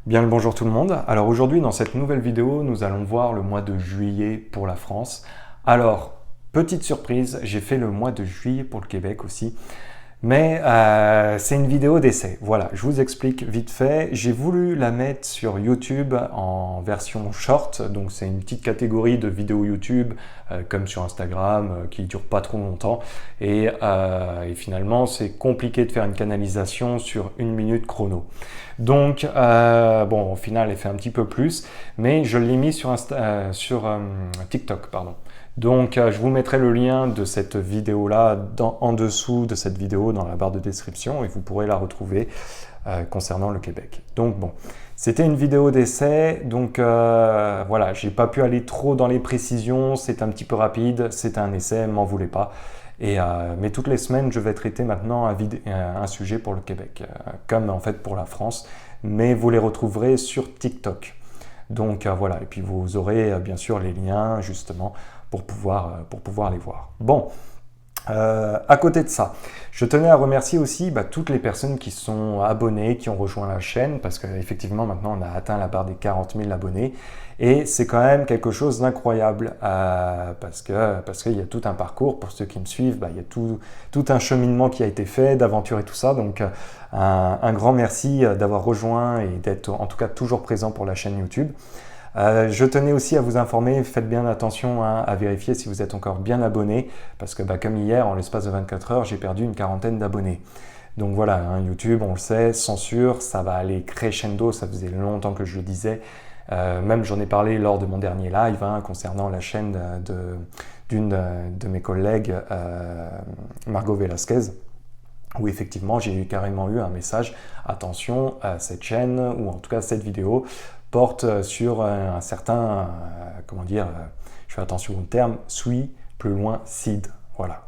Bien le bonjour tout le monde. Alors aujourd'hui dans cette nouvelle vidéo, nous allons voir le mois de juillet pour la France. Alors, petite surprise, j'ai fait le mois de juillet pour le Québec aussi. Mais c'est une vidéo d'essai. Voilà, je vous explique vite fait. J'ai voulu la mettre sur YouTube en version short. Donc c'est une petite catégorie de vidéos YouTube comme sur Instagram qui ne dure pas trop longtemps. Et finalement, c'est compliqué de faire une canalisation sur 1 minute chrono. Donc, bon, au final, elle fait un petit peu plus. Mais je l'ai mis sur TikTok, pardon. Donc, je vous mettrai le lien de cette vidéo-là en dessous de cette vidéo dans la barre de description et vous pourrez la retrouver concernant le Québec. Donc, bon, c'était une vidéo d'essai. Donc, voilà, j'ai pas pu aller trop dans les précisions. C'est un petit peu rapide. C'est un essai, m'en voulez pas. Mais toutes les semaines, je vais traiter maintenant un sujet pour le Québec, comme en fait pour la France. Mais vous les retrouverez sur TikTok. Donc voilà, et puis vous aurez bien sûr les liens justement pour pouvoir les voir. Bon, à côté de ça, je tenais à remercier aussi toutes les personnes qui sont abonnées, qui ont rejoint la chaîne, parce qu'effectivement maintenant on a atteint la barre des 40 000 abonnés, et c'est quand même quelque chose d'incroyable, parce qu'il y a tout un parcours, pour ceux qui me suivent, il y a tout un cheminement qui a été fait, d'aventure et tout ça, donc un grand merci d'avoir rejoint et d'être en tout cas toujours présent pour la chaîne YouTube. Je tenais aussi à vous informer, faites bien attention à vérifier si vous êtes encore bien abonné, parce que comme hier, en l'espace de 24 heures, j'ai perdu une quarantaine d'abonnés. Donc voilà, YouTube, on le sait, censure, ça va aller crescendo, ça faisait longtemps que je le disais. Même j'en ai parlé lors de mon dernier live concernant la chaîne d'une de mes collègues, Margot Velasquez, où effectivement j'ai carrément eu un message, attention, cette chaîne, ou en tout cas cette vidéo, porte sur un certain, comment dire, je fais attention au terme, suis, plus loin, seed. Voilà,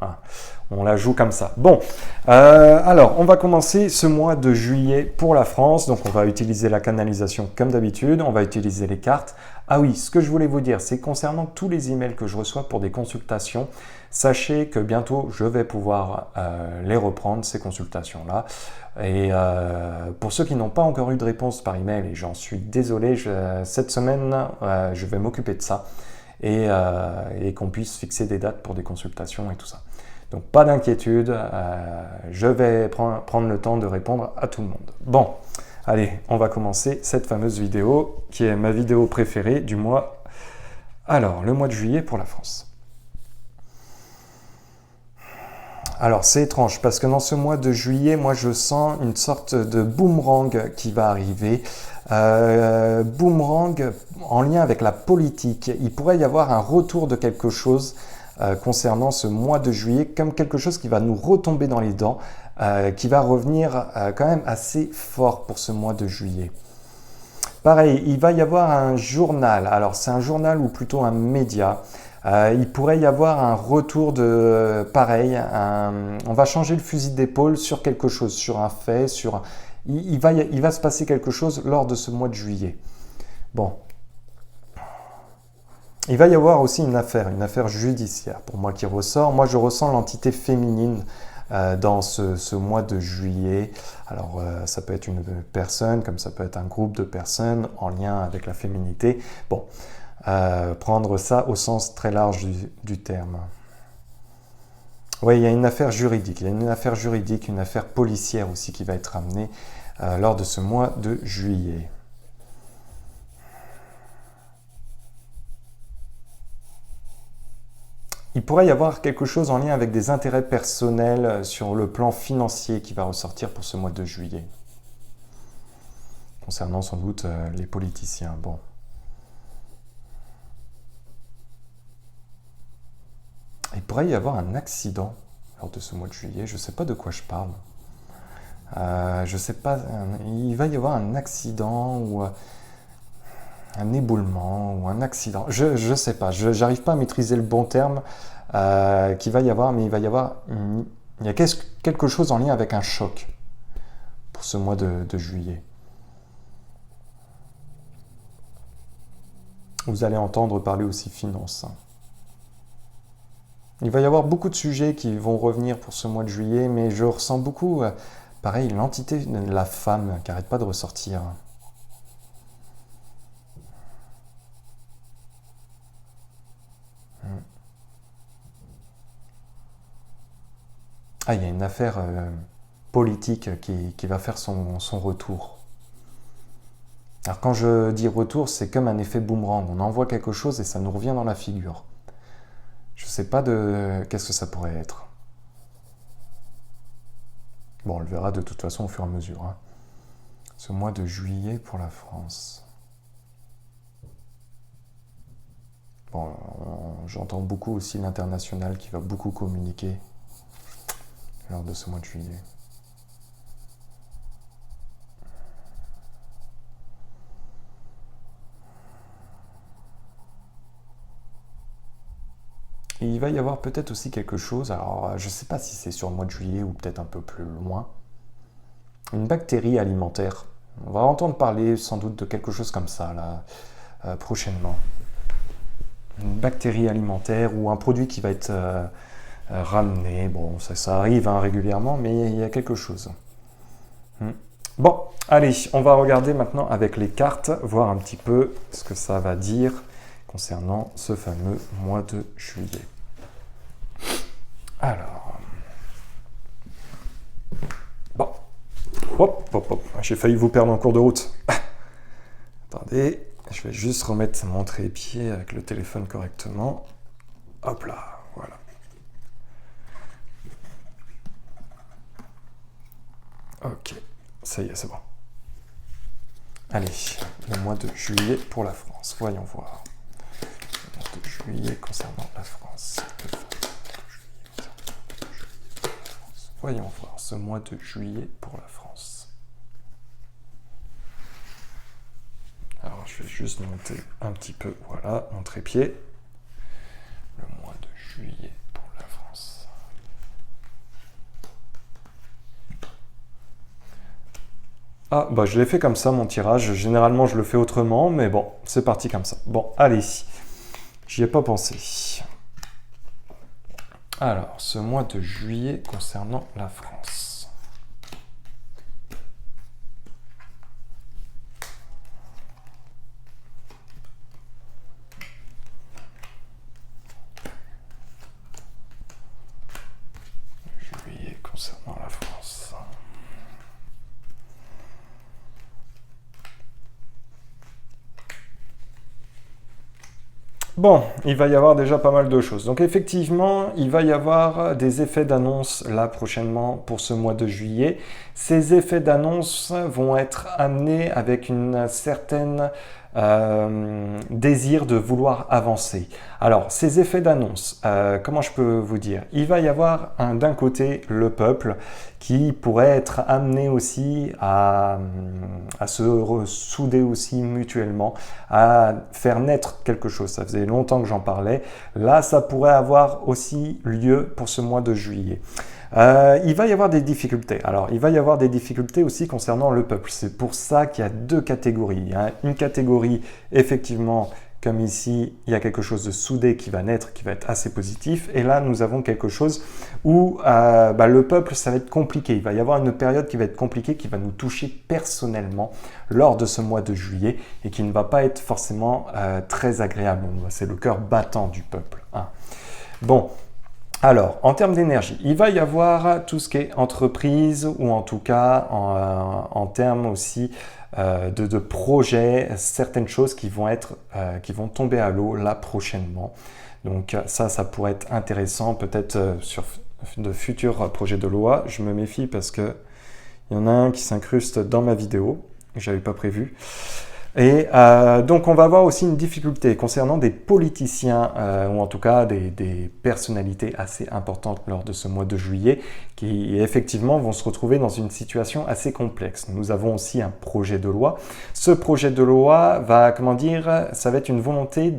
on la joue comme ça. Bon, alors on va commencer ce mois de juillet pour la France. Donc on va utiliser la canalisation comme d'habitude, on va utiliser les cartes. Ah oui, ce que je voulais vous dire, c'est concernant tous les emails que je reçois pour des consultations, sachez que bientôt je vais pouvoir les reprendre, ces consultations-là. Et pour ceux qui n'ont pas encore eu de réponse par email, et j'en suis désolé, cette semaine je vais m'occuper de ça et qu'on puisse fixer des dates pour des consultations et tout ça. Donc pas d'inquiétude, je vais prendre le temps de répondre à tout le monde. Bon, allez, on va commencer cette fameuse vidéo qui est ma vidéo préférée du mois. Alors, le mois de juillet pour la France. Alors c'est étrange parce que dans ce mois de juillet, moi je sens une sorte de boomerang qui va arriver. Boomerang en lien avec la politique. Il pourrait y avoir un retour de quelque chose concernant ce mois de juillet, comme quelque chose qui va nous retomber dans les dents, qui va revenir quand même assez fort pour ce mois de juillet. Pareil, il va y avoir un journal. Alors c'est un journal ou plutôt un média. Il pourrait y avoir un retour de pareil, on va changer le fusil d'épaule sur quelque chose, sur un fait, il va se passer quelque chose lors de ce mois de juillet. Bon, il va y avoir aussi une affaire judiciaire pour moi qui ressort. Moi je ressens l'entité féminine dans ce mois de juillet. Alors ça peut être une personne, comme ça peut être un groupe de personnes en lien avec la féminité. Bon. Prendre ça au sens très large du terme. Oui, il y a une affaire juridique, une affaire policière aussi qui va être amenée lors de ce mois de juillet. Il pourrait y avoir quelque chose en lien avec des intérêts personnels sur le plan financier qui va ressortir pour ce mois de juillet. Concernant sans doute les politiciens. Bon. Il pourrait y avoir un accident lors de ce mois de juillet. Je ne sais pas de quoi je parle. Je ne sais pas. Il va y avoir un accident ou un éboulement ou un accident. Je ne sais pas. Je n'arrive pas à maîtriser le bon terme qu'il va y avoir, mais il va y avoir. Il y a quelque chose en lien avec un choc pour ce mois de juillet. Vous allez entendre parler aussi finance. Il va y avoir beaucoup de sujets qui vont revenir pour ce mois de juillet, mais je ressens beaucoup, pareil, l'entité de la femme qui n'arrête pas de ressortir. Ah, il y a une affaire politique qui va faire son retour. Alors quand je dis retour, c'est comme un effet boomerang. On envoie quelque chose et ça nous revient dans la figure. Je ne sais pas de qu'est-ce que ça pourrait être. Bon, on le verra de toute façon au fur et à mesure. Hein. Ce mois de juillet pour la France. Bon, j'entends beaucoup aussi l'international qui va beaucoup communiquer lors de ce mois de juillet. Et il va y avoir peut-être aussi quelque chose, alors je ne sais pas si c'est sur le mois de juillet ou peut-être un peu plus loin, une bactérie alimentaire. On va entendre parler sans doute de quelque chose comme ça là, prochainement. Une bactérie alimentaire ou un produit qui va être ramené. Bon, ça arrive hein, régulièrement, mais il y a quelque chose. Bon, allez, on va regarder maintenant avec les cartes, voir un petit peu ce que ça va dire concernant ce fameux mois de juillet. Alors, bon, hop, j'ai failli vous perdre en cours de route. Attendez, je vais juste remettre mon trépied avec le téléphone correctement. Hop là, voilà. Ok, ça y est, c'est bon. Allez, le mois de juillet pour la France, voyons voir. Le mois de juillet concernant la France. Voyons voir ce mois de juillet pour la France. Alors, je vais juste monter un petit peu, voilà, mon trépied. Le mois de juillet pour la France. Ah, bah je l'ai fait comme ça, mon tirage. Généralement, je le fais autrement, mais bon, c'est parti comme ça. Bon, allez, j'y ai pas pensé. Alors, ce mois de juillet concernant la France. Juillet concernant la France. Bon, il va y avoir déjà pas mal de choses. Donc effectivement, il va y avoir des effets d'annonce là prochainement pour ce mois de juillet. Ces effets d'annonce vont être amenés avec une certaine désir de vouloir avancer. Alors, ces effets d'annonce, comment je peux vous dire? Il va y avoir d'un côté le peuple qui pourrait être amené aussi à se souder aussi mutuellement, à faire naître quelque chose. Ça faisait longtemps que j'en parlais. Là, ça pourrait avoir aussi lieu pour ce mois de juillet. Il va y avoir des difficultés. Alors, il va y avoir des difficultés aussi concernant le peuple. C'est pour ça qu'il y a deux catégories. Hein. Une catégorie, effectivement, comme ici, il y a quelque chose de soudé qui va naître, qui va être assez positif. Et là, nous avons quelque chose où le peuple, ça va être compliqué. Il va y avoir une période qui va être compliquée, qui va nous toucher personnellement lors de ce mois de juillet et qui ne va pas être forcément très agréable. C'est le cœur battant du peuple. Hein. Bon. Alors, en termes d'énergie, il va y avoir tout ce qui est entreprise ou en tout cas en termes aussi de projets, certaines choses qui vont tomber à l'eau là prochainement. Donc ça pourrait être intéressant peut-être sur de futurs projets de loi. Je me méfie parce qu'il y en a un qui s'incruste dans ma vidéo, que je n'avais pas prévu. Et donc on va avoir aussi une difficulté concernant des politiciens ou en tout cas des personnalités assez importantes lors de ce mois de juillet qui effectivement vont se retrouver dans une situation assez complexe. Nous avons aussi un projet de loi. Ce projet de loi va, ça va être une volonté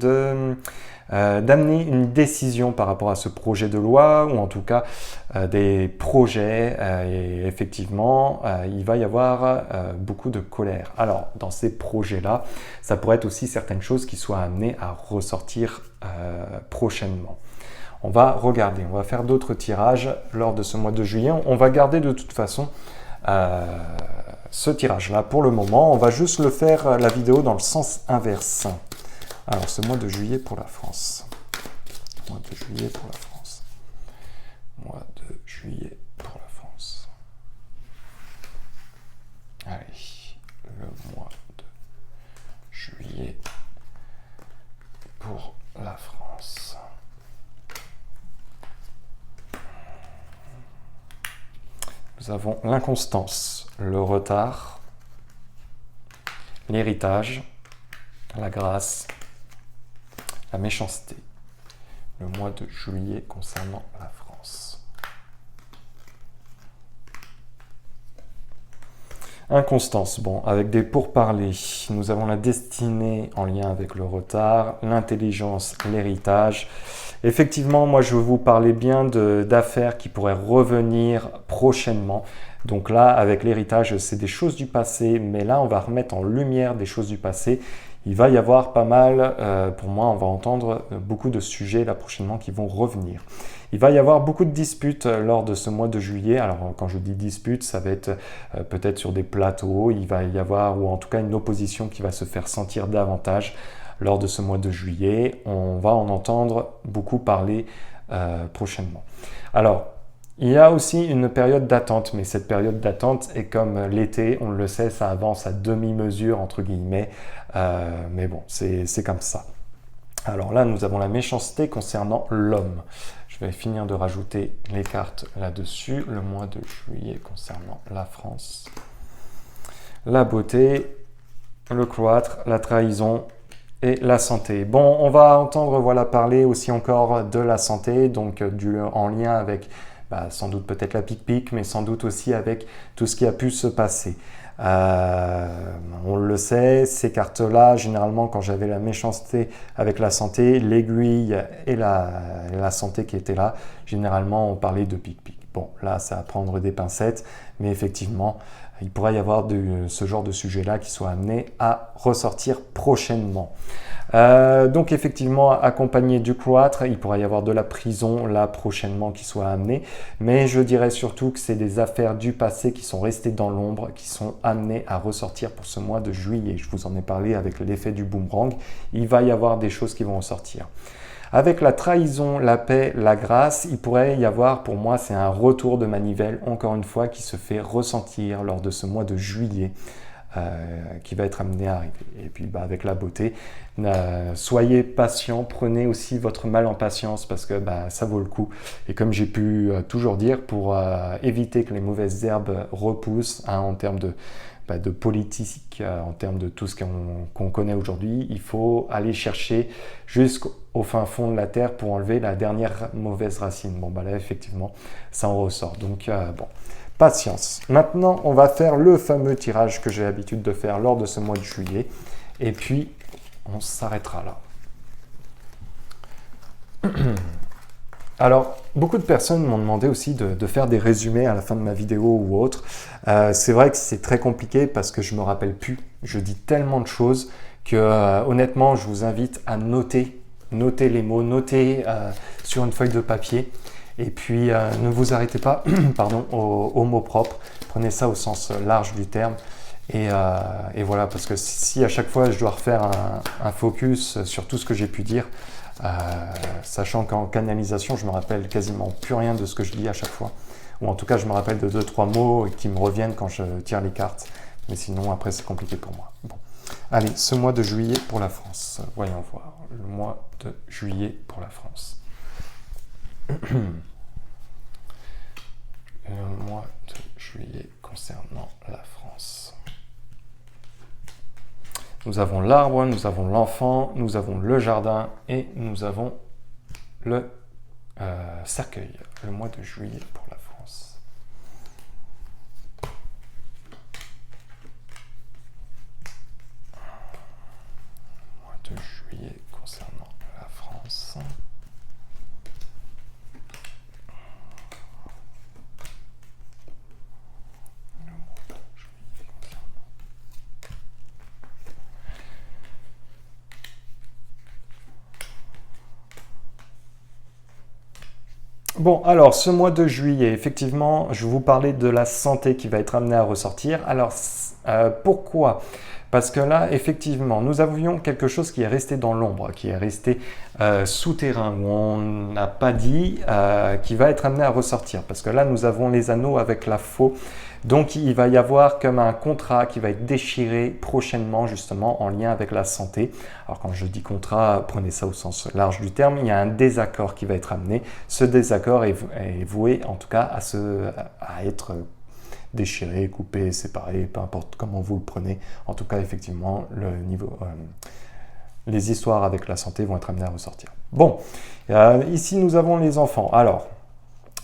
d'amener une décision par rapport à ce projet de loi ou en tout cas des projets et effectivement il va y avoir beaucoup de colère. Alors dans ces projets-là, ça pourrait être aussi certaines choses qui soient amenées à ressortir prochainement. On va regarder, on va faire d'autres tirages lors de ce mois de juillet. On va garder de toute façon ce tirage-là pour le moment. On va juste le faire la vidéo dans le sens inverse. Alors, ce mois de juillet pour la France. Mois de juillet pour la France. Mois de juillet Allez, le mois de juillet pour la France. Nous avons l'inconstance, le retard, l'héritage, la grâce, la méchanceté. Le mois de juillet concernant la France. Inconstance, bon, avec des pourparlers, nous avons la destinée en lien avec le retard, l'intelligence, l'héritage. Effectivement, moi je vous parlais bien d'affaires qui pourraient revenir prochainement. Donc là, avec l'héritage, c'est des choses du passé, mais là on va remettre en lumière des choses du passé. Il va y avoir pas mal, pour moi, on va entendre beaucoup de sujets là prochainement qui vont revenir. Il va y avoir beaucoup de disputes lors de ce mois de juillet. Alors quand je dis disputes, ça va être peut-être sur des plateaux. Il va y avoir, ou en tout cas une opposition qui va se faire sentir davantage lors de ce mois de juillet. On va en entendre beaucoup parler prochainement. Alors, il y a aussi une période d'attente, mais cette période d'attente est comme l'été, on le sait, ça avance à demi-mesure, entre guillemets, mais bon, c'est comme ça. Alors là, nous avons la méchanceté concernant l'homme. Je vais finir de rajouter les cartes là-dessus, le mois de juillet concernant la France. La beauté, le cloître, la trahison et la santé. Bon, on va entendre voilà, parler aussi encore de la santé, donc en lien avec sans doute peut-être la pique-pique, mais sans doute aussi avec tout ce qui a pu se passer. On le sait, ces cartes-là, généralement, quand j'avais la méchanceté avec la santé, l'aiguille et la santé qui étaient là, généralement, on parlait de pique-pique. Bon, là, c'est à prendre des pincettes, mais effectivement, il pourrait y avoir ce genre de sujet-là qui soit amené à ressortir prochainement. Donc effectivement, accompagné du cloître, il pourrait y avoir de la prison là prochainement qui soit amenée, mais je dirais surtout que c'est des affaires du passé qui sont restées dans l'ombre, qui sont amenées à ressortir pour ce mois de juillet. Je vous en ai parlé avec l'effet du boomerang, il va y avoir des choses qui vont ressortir. Avec la trahison, la paix, la grâce, il pourrait y avoir, pour moi, c'est un retour de manivelle, encore une fois, qui se fait ressentir lors de ce mois de juillet. Qui va être amené à arriver. Et puis avec la beauté, soyez patient, prenez aussi votre mal en patience parce que ça vaut le coup. Et comme j'ai pu toujours dire, pour éviter que les mauvaises herbes repoussent en termes de politique, en termes de tout ce qu'on connaît aujourd'hui, il faut aller chercher jusqu'au fin fond de la terre pour enlever la dernière mauvaise racine. Bon, là, effectivement, ça en ressort. Donc, bon. Patience. Maintenant, on va faire le fameux tirage que j'ai l'habitude de faire lors de ce mois de juillet. Et puis, on s'arrêtera là. Alors, beaucoup de personnes m'ont demandé aussi de faire des résumés à la fin de ma vidéo ou autre. C'est vrai que c'est très compliqué parce que je ne me rappelle plus. Je dis tellement de choses que honnêtement, je vous invite à noter les mots, noter sur une feuille de papier. Et puis, ne vous arrêtez pas pardon, aux mots propres. Prenez ça au sens large du terme. Et voilà, parce que si à chaque fois je dois refaire un focus sur tout ce que j'ai pu dire, sachant qu'en canalisation, je me rappelle quasiment plus rien de ce que je dis à chaque fois. Ou en tout cas, je me rappelle de 2-3 mots qui me reviennent quand je tire les cartes. Mais sinon, après, c'est compliqué pour moi. Bon. Allez, ce mois de juillet pour la France. Voyons voir. Le mois de juillet pour la France. Le mois de juillet concernant la France. Nous avons l'arbre, nous avons l'enfant, nous avons le jardin et nous avons le cercueil. Le mois de juillet pour la France. Le mois de juillet concernant la France. Bon, alors ce mois de juillet, effectivement, je vous parlais de la santé qui va être amenée à ressortir. Alors, pourquoi ? Parce que là, effectivement, nous avions quelque chose qui est resté dans l'ombre, qui est resté souterrain, où on n'a pas dit, qui va être amené à ressortir. Parce que là, nous avons les anneaux avec la faux. Donc il va y avoir comme un contrat qui va être déchiré prochainement justement en lien avec la santé. Alors quand je dis contrat, prenez ça au sens large du terme, il y a un désaccord qui va être amené. Ce désaccord est voué en tout cas à être déchiré, coupé, séparé, peu importe comment vous le prenez. En tout cas, effectivement, les histoires avec la santé vont être amenées à ressortir. Bon, ici nous avons les enfants. Alors,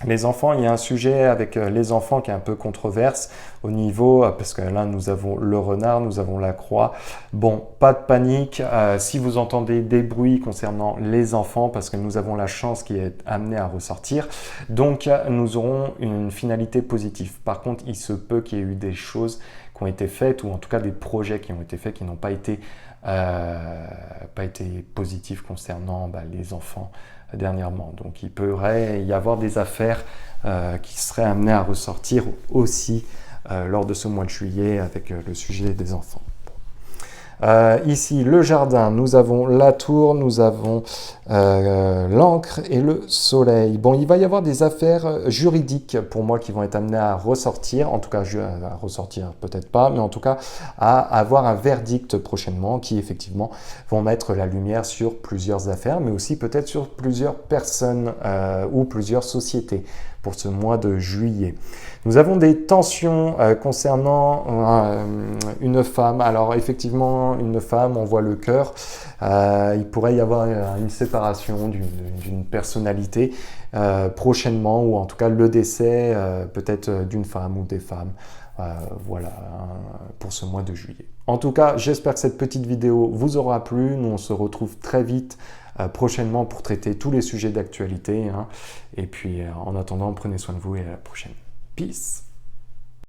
les enfants, il y a un sujet avec les enfants qui est un peu controverse au niveau, parce que là nous avons le renard, nous avons la croix. Bon, pas de panique, si vous entendez des bruits concernant les enfants, parce que nous avons la chance qui est amenée à ressortir, donc nous aurons une finalité positive. Par contre, il se peut qu'il y ait eu des choses qui ont été faites, ou en tout cas des projets qui ont été faits qui n'ont pas été positifs concernant les enfants dernièrement. Donc il pourrait y avoir des affaires qui seraient amenées à ressortir aussi lors de ce mois de juillet avec le sujet des enfants. Ici, le jardin, nous avons la tour, nous avons l'encre et le soleil. Bon, il va y avoir des affaires juridiques pour moi qui vont être amenées à ressortir, en tout cas à ressortir peut-être pas, mais en tout cas à avoir un verdict prochainement qui effectivement vont mettre la lumière sur plusieurs affaires, mais aussi peut-être sur plusieurs personnes ou plusieurs sociétés pour ce mois de juillet. Nous avons des tensions concernant une femme. Alors effectivement, une femme, on voit le cœur. Il pourrait y avoir une séparation d'une personnalité prochainement, ou en tout cas le décès peut-être d'une femme ou des femmes. Voilà, pour ce mois de juillet. En tout cas, j'espère que cette petite vidéo vous aura plu. Nous, on se retrouve très vite prochainement pour traiter tous les sujets d'actualité. Et puis, en attendant, prenez soin de vous et à la prochaine. Peace!